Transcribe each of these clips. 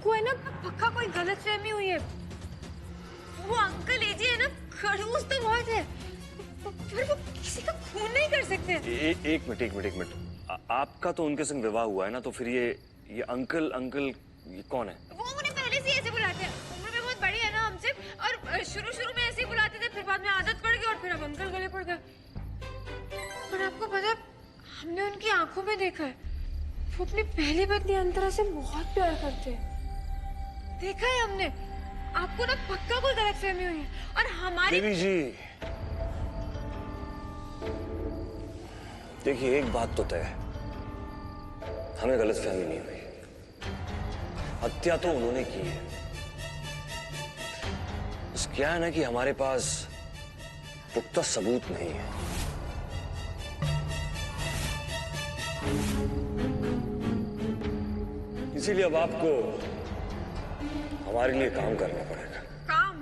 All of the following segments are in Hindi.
आपको है ना पक्का कोई गलतफहमी हुई है। वो अंकल एजी है ना, खड़ूस तो बहुत है, पर वो किसी का खून नहीं कर सकते। एक मिनट। आपका तो उनके संग विवाह हुआ है ना, तो फिर ये अंकल ये कौन है? वो उन्हें पहले से ऐसे बुलाते हैं, उम्र में बहुत बड़ी है ना हमसे, और शुरू में ऐसे ही बुलाते थे, फिर बाद में आदत पड़ गई और फिर अब अंकल गले पड़ गए। पर आपको पता है, हमने उनकी आंखों में देखा है, वो अपनी पहली पत्नी अंतरा से बहुत प्यार करते हैं। देखा है हमने। आपको ना पक्का कोई गलतफहमी हुई है। और हमारी देवी जी, देखिए एक बात तो तय है, हमें गलतफहमी नहीं हुई। हत्या तो उन्होंने की है। बस क्या है ना कि हमारे पास पुख्ता सबूत नहीं है। इसीलिए अब आपको हमारे लिए काम करना पड़ेगा। काम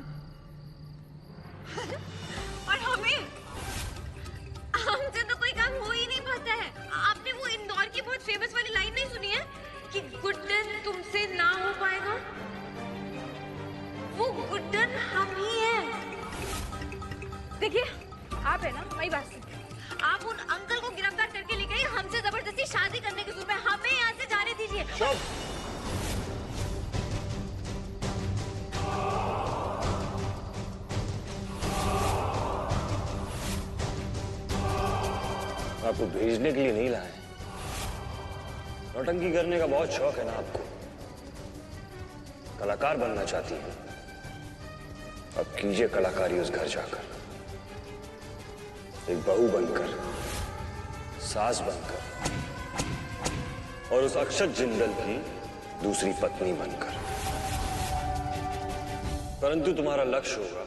और हमें, हमसे तो कोई काम हो ही नहीं पाता है। आपने वो इंदौर की बहुत फेमस वाली लाइन नहीं सुनी है कि गुड्डन तुमसे ना हो पाएगा? वो गुड्डन हम ही हैं। देखिए, आप है ना, मेरी बात सुनिए। आप उन अंकल को गिरफ्तार करके ले गए, हमसे जबरदस्ती शादी करने के सूर में हमें यहाँ से जाने दीजिए। आपको भेजने के लिए नहीं लाए। नौटंकी करने का बहुत शौक है ना आपको, कलाकार बनना चाहती है। अब कीजिए कलाकारी उस घर जाकर, एक बहू बनकर, सास बनकर, और उस अक्षत जिंदल की दूसरी पत्नी बनकर। परंतु तुम्हारा लक्ष्य होगा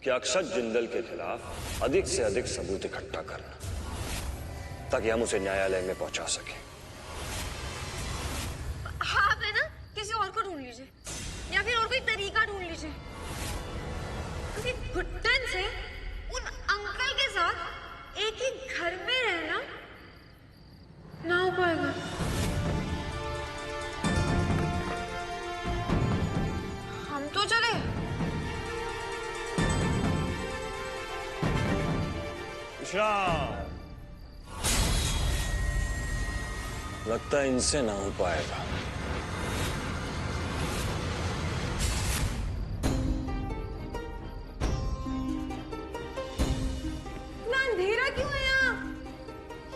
कि अक्षत जिंदल के खिलाफ अधिक से अधिक सबूत इकट्ठा करना, ताकि हम उसे न्यायालय में पहुंचा सकें। आप है ना, किसी और को ढूंढ लीजिए, या फिर और कोई तरीका ढूंढ लीजिए, क्योंकि गुड्डन से उन अंकल के साथ एक ही घर में रहना ना हो पाएगा। हम तो चले। विश्राम। लगता है इनसे ना हो पाएगा। इतना अंधेरा क्यों है यहाँ?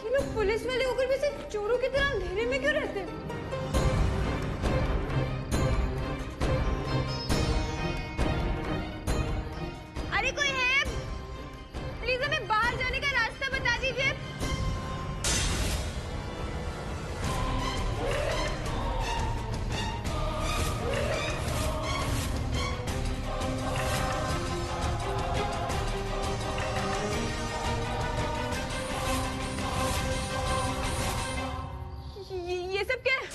ये लोग पुलिस वाले होकर भी सिर्फ चोरों की तरह अंधेरे में क्यों रहते हैं? अरे कोई है? प्लीज हमें बाहर जाने का रास्ता बता दीजिए। ये सब क्या है?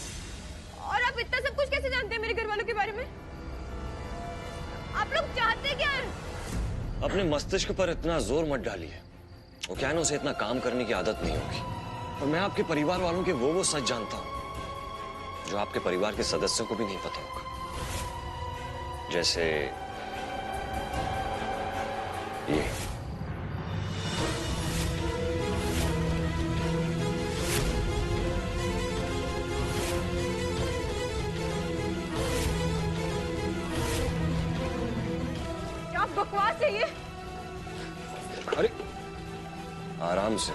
और आप इतना सब कुछ कैसे जानते हैं मेरे घर वालों के बारे में? आप लोग चाहते क्या हैं? अपने मस्तिष्क पर इतना जोर मत डालिए। वो क्या है ना, उसे इतना काम करने की आदत नहीं होगी। और मैं आपके परिवार वालों के वो सच जानता हूं जो आपके परिवार के सदस्यों को भी नहीं पता होगा। जैसे ये। क्या बकवास है ये? अरे आराम से,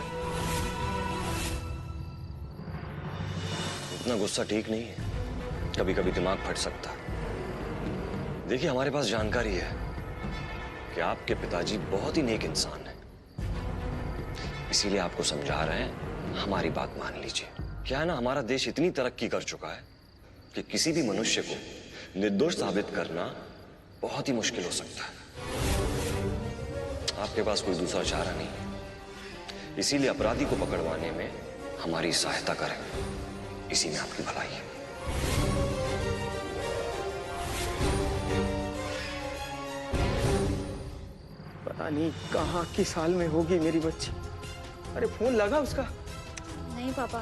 इतना गुस्सा ठीक नहीं है, कभी कभी दिमाग फट सकता है। देखिए, हमारे पास जानकारी है कि आपके पिताजी बहुत ही नेक इंसान हैं, इसीलिए आपको समझा रहे हैं, हमारी बात मान लीजिए। क्या है ना, हमारा देश इतनी तरक्की कर चुका है कि किसी भी मनुष्य को निर्दोष साबित करना बहुत ही मुश्किल हो सकता है। आपके पास कोई दूसरा चारा नहीं है, इसीलिए अपराधी को पकड़वाने में हमारी सहायता करें, इसी में आपकी भलाई है। पता नहीं कहाँ किस साल में होगी मेरी बच्ची। अरे फोन लगा उसका? नहीं पापा,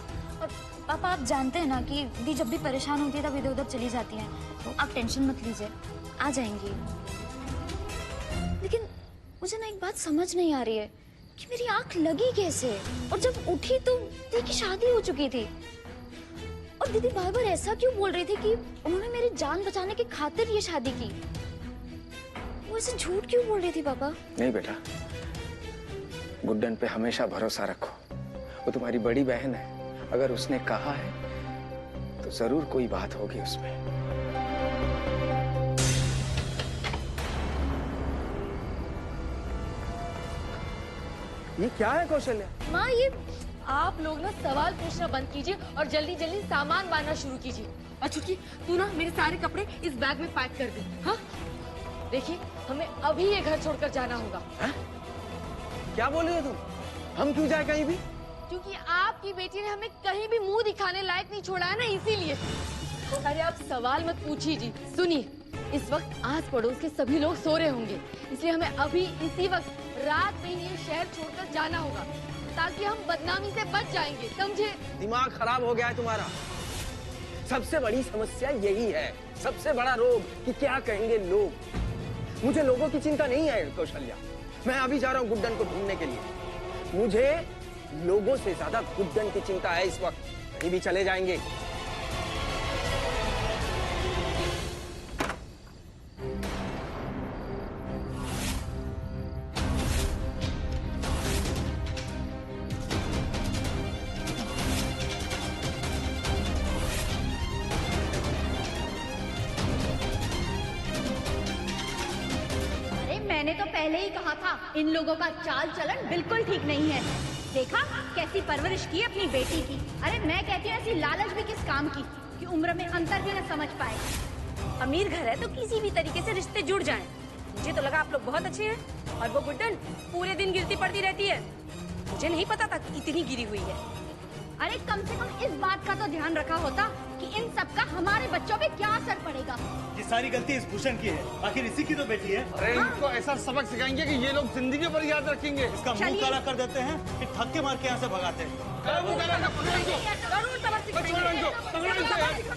पापा आप जानते हैं ना कि दी जब भी परेशान होती है तब इधर उधर चली जाती है, तो आप टेंशन मत लीजिए, आ जाएंगी। लेकिन मुझे ना एक बात समझ नहीं आ रही है कि मेरी आंख लगी कैसे, और जब उठी तो दी की शादी हो चुकी थी। और दीदी बार बार ऐसा क्यों बोल रही थी कि उन्होंने मेरी जान बचाने की खातिर ये शादी की? वो ऐसे झूठ क्यों बोल रही थी पापा? नहीं बेटा, गुड्डन पे हमेशा भरोसा रखो। वो तुम्हारी बड़ी बहन है, अगर उसने कहा है तो जरूर कोई बात होगी उसमें। ये क्या है कौशल्या? माँ, ये आप लोग ना सवाल पूछना बंद कीजिए और जल्दी जल्दी सामान बांधना शुरू कीजिए। और चुटकी, तू ना मेरे सारे कपड़े इस बैग में पैक कर दे। हाँ, देखिए हमें अभी ये घर छोड़कर जाना होगा। है? क्या बोल रही हो तुम? हम क्यों जाए कहीं भी? क्योंकि आपकी बेटी ने हमें कहीं भी मुंह दिखाने लायक नहीं छोड़ा है ना, इसीलिए। अरे आप सवाल मत पूछिए जी। सुनिए, इस वक्त आस पड़ोस के सभी लोग सो रहे होंगे, इसलिए हमें अभी इसी वक्त रात में ही ये शहर छोड़कर जाना होगा ताकि हम बदनामी से बच जाएंगे, समझे? दिमाग खराब हो गया है तुम्हारा। सबसे बड़ी समस्या यही है, सबसे बड़ा रोग कि क्या कहेंगे लोग। मुझे लोगों की चिंता नहीं है कौशल्या। मैं अभी जा रहा हूँ गुड्डन को ढूंढने के लिए। मुझे लोगों से ज्यादा गुड्डन की चिंता है इस वक्त। कहीं भी चले जाएंगे। मैंने तो पहले ही कहा था, इन लोगों का चाल चलन बिल्कुल ठीक नहीं है। देखा कैसी परवरिश की अपनी बेटी की। अरे मैं कहती हूँ ऐसी लालच भी किस काम की कि उम्र में अंतर भी न समझ पाए। अमीर घर है तो किसी भी तरीके से रिश्ते जुड़ जाएं। मुझे तो लगा आप लोग बहुत अच्छे हैं, और वो गुड्डन पूरे दिन गिरती पड़ती रहती है। मुझे नहीं पता था कि इतनी गिरी हुई है। अरे कम से कम इस बात का तो ध्यान रखा होता कि इन सब का हमारे बच्चों पे क्या असर पड़ेगा। ये सारी गलती इस भूषण की है, आखिर इसी की तो बेटी है। अरे इनको ऐसा सबक सिखाएंगे कि ये लोग जिंदगी भर याद रखेंगे। इसका मुंह काला कर देते हैं, फिर धक्के मार के यहाँ से भगाते हैं।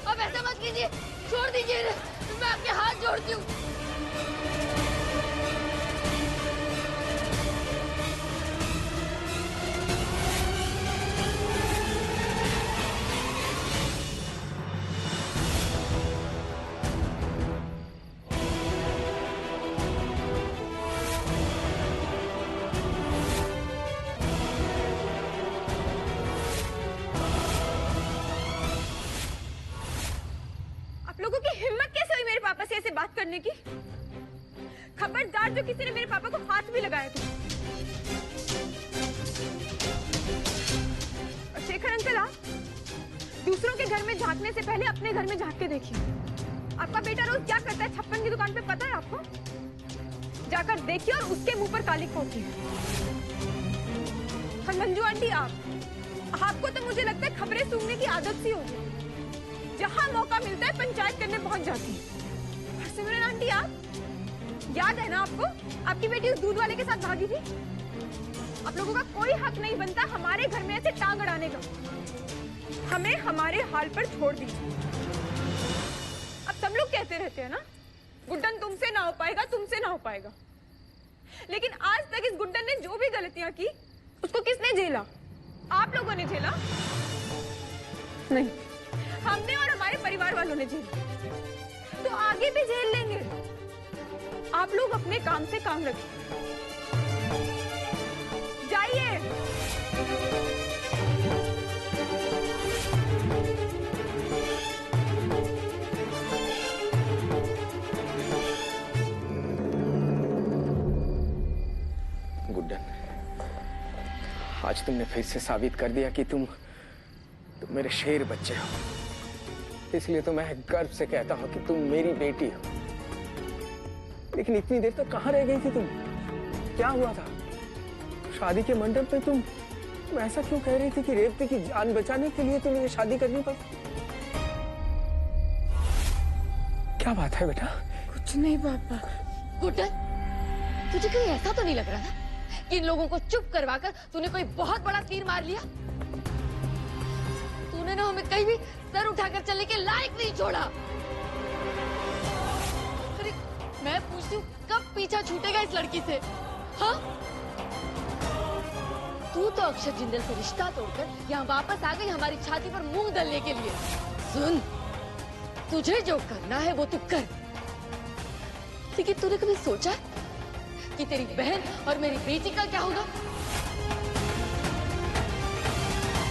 अब ऐसा मत कीजिए, छोड़ दीजिए, मैं आपके हाथ जोड़ती हूँ। लोगों की हिम्मत कैसे हुई मेरे पापा से ऐसे बात करने की? खबरदार जो किसी ने मेरे पापा को हाथ भी लगाया था। और शेखर अंकल, आप दूसरों के घर में झांकने से पहले अपने घर में झांक के देखिए। आपका बेटा रोज क्या करता है छप्पन की दुकान पे, पता है आपको? जाकर देखिए और उसके मुंह पर काली पोती। और मंजू आंटी, आपको तो मुझे लगता है खबरें सूंघने की आदत सी होगी। जहां मौका मिलता है पंचायत करने पहुंच जाती है। सिमरन आंटी, आप याद है ना आपको, आपकी बेटी उस दूध वाले के साथ भागी थी। आप लोगों का कोई हक नहीं बनता हमारे घर में ऐसे टांग अड़ाने का। हमें हमारे हाल पर छोड़ दीजिए। अब सब लोग कहते रहते हैं ना, गुड्डन तुमसे ना हो पाएगा, तुमसे ना हो पाएगा। लेकिन आज तक इस गुड्डन ने जो भी गलतियां की उसको किसने झेला? आप लोगों ने झेला? नहीं, हमने और हमारे परिवार वालों ने झेला। तो आगे भी झेल लेंगे। आप लोग अपने काम से काम रखिए। जाइए। गुड्डन, आज तुमने फिर से साबित कर दिया कि तुम मेरे शेर बच्चे हो। इसलिए तो मैं गर्व से कहता हूं कि तुम मेरी बेटी हो। लेकिन इतनी देर तक कहां रह गई थी तुम? क्या हुआ था? शादी के मंडप पे तुम ऐसा क्यों कह रही थी कि रेवती की जान बचाने के लिए तुम्हें ये शादी करनी पड़ी? क्या बात है बेटा? कुछ नहीं पापा। गुड्डन, तुझे कहीं ऐसा तो नहीं लग रहा था कि इन लोगों को चुप करवाकर तूने कोई बहुत बड़ा तीर मार लिया? तूने ना हमें कहीं भी सर उठाकर चलने के लायक नहीं छोड़ा। अरे मैं पूछती हूँ कब पीछा छूटेगा इस लड़की से? हाँ, तू तो अक्षर जिंदल से रिश्ता तोड़कर यहाँ वापस आ गई हमारी छाती पर मूंग दलने के लिए। सुन, तुझे जो करना है वो तू कर, लेकिन तूने कभी सोचा है कि तेरी बहन और मेरी बेटी का क्या होगा?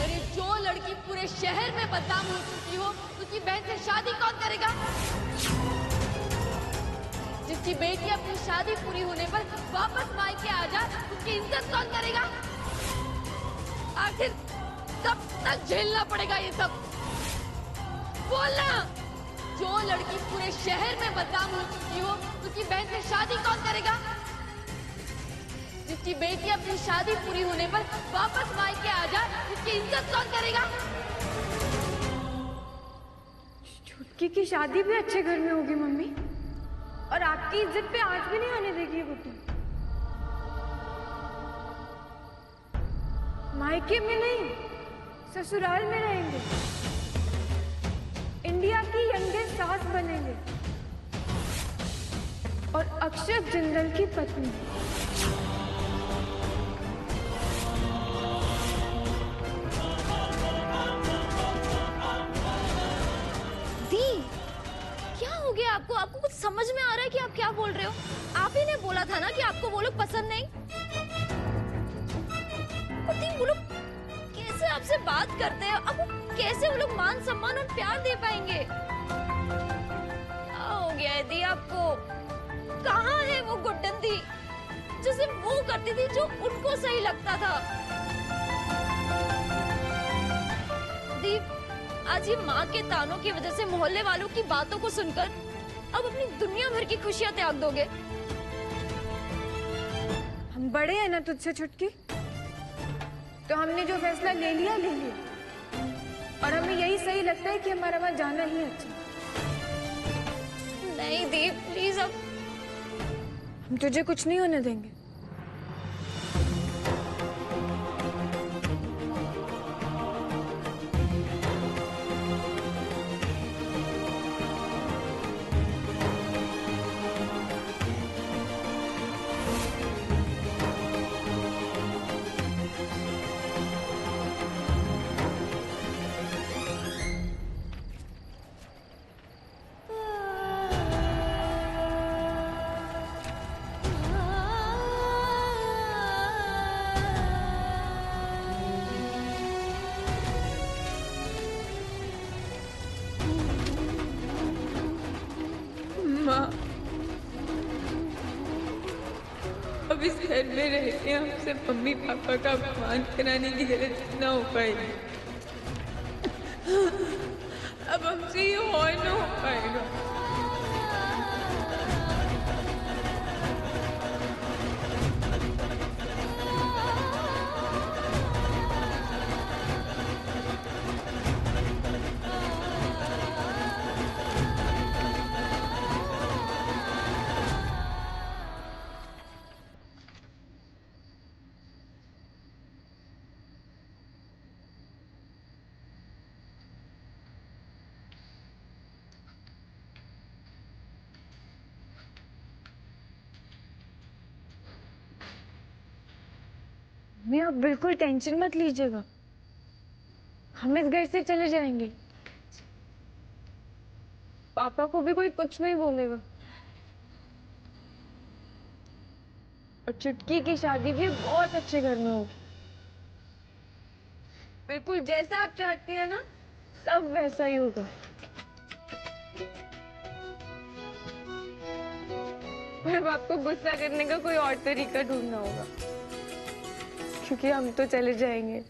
अरे जो लड़की पूरे शहर में बदनाम हो चुकी हो उसकी बहन से शादी कौन करेगा? जिसकी बेटी अपनी शादी पूरी होने पर वापस मायके आ जाए उसकी इज्जत कौन करेगा? आखिर कब तक झेलना पड़ेगा ये सब? बोलना। जो लड़की पूरे शहर में बदनाम हो चुकी हो उसकी बहन से शादी कौन करेगा? जिसकी बेटी अपनी शादी पूरी होने पर वापस मायके आ जाए उसकी इज्जत कौन करेगा? छुटकी की शादी भी अच्छे घर में होगी मम्मी, और आपकी इज्जत पे आज भी नहीं आने देगी ये गुड्डन। मायके में नहीं, ससुराल में रहेंगे, इंडिया की यंगेस्ट सास बनेंगे और अक्षर जिंदल की पत्नी। दी, क्या हो गया आपको? आपको कुछ समझ में आ रहा है कि आप क्या बोल रहे हो? आप ही ने बोला था ना कि आपको वो लोग पसंद नहीं। और दी, वो लोग कैसे आपसे बात करते हैं? आपको कैसे वो लोग मान सम्मान और प्यार दे पाएंगे? क्या हो गया है दी आपको? कहाँ है वो गुड्डन दी जिसे वो करती थी जो उनको सही लगता था? दी, आज ये माँ के तानों की वजह से मोहल्ले वालों की बातों को सुनकर अब अपनी दुनिया भर की खुशियां त्याग दोगे? हम बड़े हैं ना तुझसे छुटकी, तो हमने जो फैसला ले लिया और हमें यही सही लगता है कि हमारा वहां जाना ही अच्छा। नहीं दी, प्लीज, अब हम तुझे कुछ नहीं होने देंगे। माँ, अब इस घर में रह के हमसे मम्मी पापा का अपमान कराने की जरूरत न हो पाएगी। अब हमसे ये और न हो पाएगा। मम्मी, आप बिल्कुल टेंशन मत लीजिएगा, हम इस घर से चले जाएंगे। पापा को भी कोई कुछ नहीं बोलेगा और चुटकी की शादी भी बहुत अच्छे घर में होगी। बिल्कुल जैसा आप चाहती हैं ना, सब वैसा ही होगा। पर अब आपको गुस्सा करने का कोई और तरीका ढूंढना होगा, क्योंकि हम तो चले जाएंगे।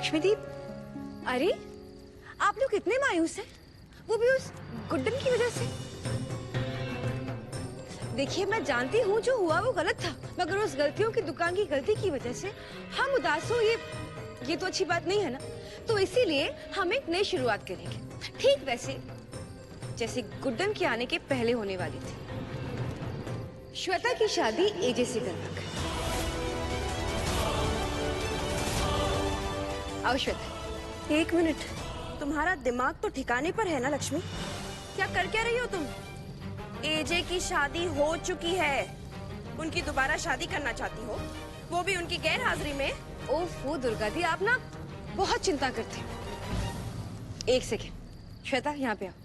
लक्ष्मीदीप, अरे आप लोग इतने मायूस हैं, वो भी उस गुड्डन की वजह से। देखिए मैं जानती हूँ जो हुआ वो गलत था, मगर उस गलतियों की दुकान की गलती की वजह से हम उदास हो, ये तो अच्छी बात नहीं है ना। तो इसीलिए हम एक नई शुरुआत करेंगे, ठीक वैसे जैसे गुड्डन के आने के पहले होने वाली थी। श्वेता की शादी एजे से करवाकर। आओ श्वेता। एक मिनट, तुम्हारा दिमाग तो ठिकाने पर है ना लक्ष्मी? क्या कर क्या रही हो तुम? एजे की शादी हो चुकी है, उनकी दोबारा शादी करना चाहती हो, वो भी उनकी गैर हाजिरी में। ओफो दुर्गा दी, आप ना बहुत चिंता करती हो। एक सेकेंड श्वेता, यहाँ पे आओ।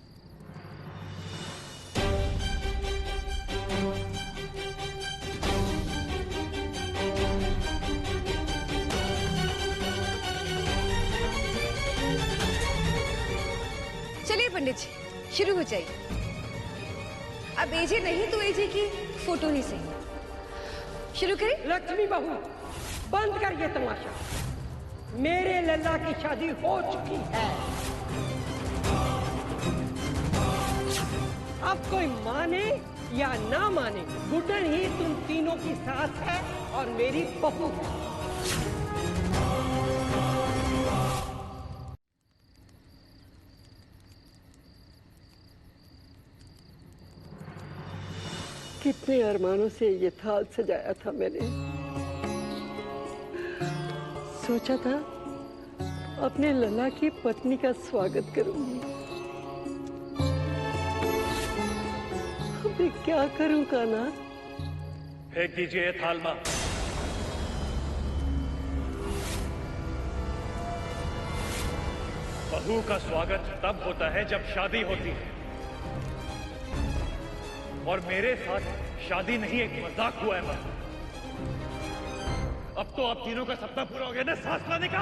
चलिए पंडित जी शुरू हो जाइए। अब एजे नहीं तो एजे की फोटो ही सही। शुरू करें। लक्ष्मी बहू, बंद कर ये तमाशा। मेरे लल्ला की शादी हो चुकी है। अब कोई माने या ना माने, गुड्डन ही तुम तीनों की सास है और मेरी बहू है। कितने अरमानों से ये थाल सजाया था मैंने। सोचा था अपने लला की पत्नी का स्वागत करूंगी। अभी क्या करूं कान्हा? फेंक दीजिए ये थाल मां। बहू का स्वागत तब होता है जब शादी होती है, और मेरे साथ शादी नहीं एक मजाक हुआ है मां। अब तो आप तीनों का सपना पूरा हो गया ना सांस लाने का।